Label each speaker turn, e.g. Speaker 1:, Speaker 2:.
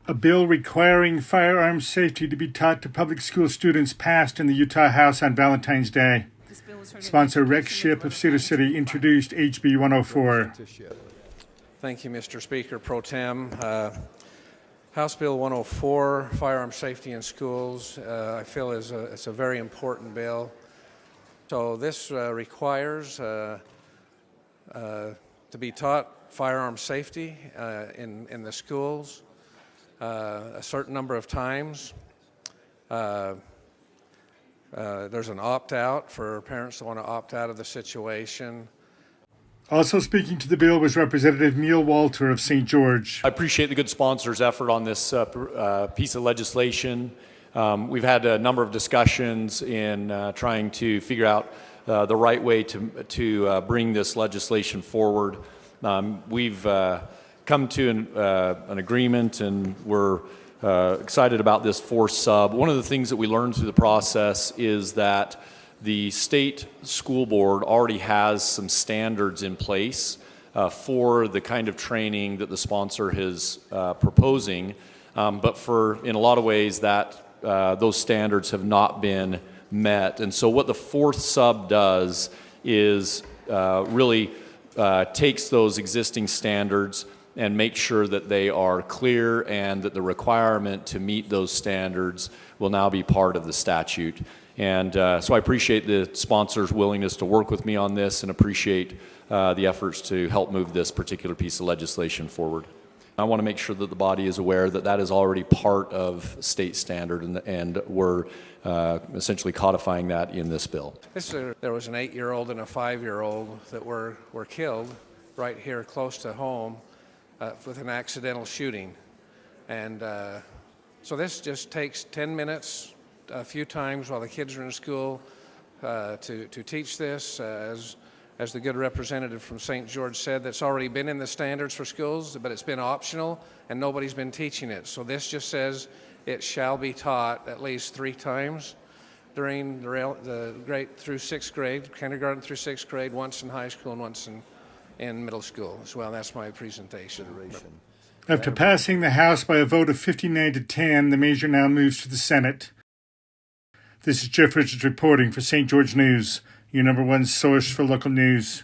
Speaker 1: A bill requiring firearm safety to be taught to public school students passed in the Utah House on Valentine's Day. Sponsor Rex Shipp of Cedar City introduced HB 104.
Speaker 2: Thank you, Mr. Speaker Pro Tem. House Bill 104, Firearm Safety in Schools, I feel it's a very important bill. So this requires to be taught firearm safety in the schools a certain number of times. There's an opt-out for parents that want to opt out of the situation.
Speaker 1: Also speaking to the bill was Representative Neil Walter of St. George.
Speaker 3: I appreciate the good sponsors' effort on this piece of legislation. We've had a number of discussions in trying to figure out the right way to bring this legislation forward. We've come to an agreement, and we're excited about this fourth sub. One of the things that we learned through the process is that the state school board already has some standards in place for the kind of training that the sponsor is proposing, but in a lot of ways that those standards have not been met. And so what the fourth sub does is really takes those existing standards and makes sure that they are clear and that the requirement to meet those standards will now be part of the statute. And so I appreciate the sponsors' willingness to work with me on this and appreciate the efforts to help move this particular piece of legislation forward. I want to make sure that the body is aware that that is already part of state standard, and we're essentially codifying that in this bill.
Speaker 2: There was an 8-year-old and a 5-year-old that were killed right here close to home with an accidental shooting. And so this just takes 10 minutes a few times while the kids are in school to teach this. As the good representative from St. George said, that's already been in the standards for schools, but it's been optional and nobody's been teaching it. So this just says it shall be taught at least 3 times during the grade through 6th grade, kindergarten through 6th grade, once in high school and once in middle school as well. That's my presentation.
Speaker 1: After passing the House by a vote of 59 to 10, the measure now moves to the Senate. This is Jeff Richards reporting for St. George News, your #1 source for local news.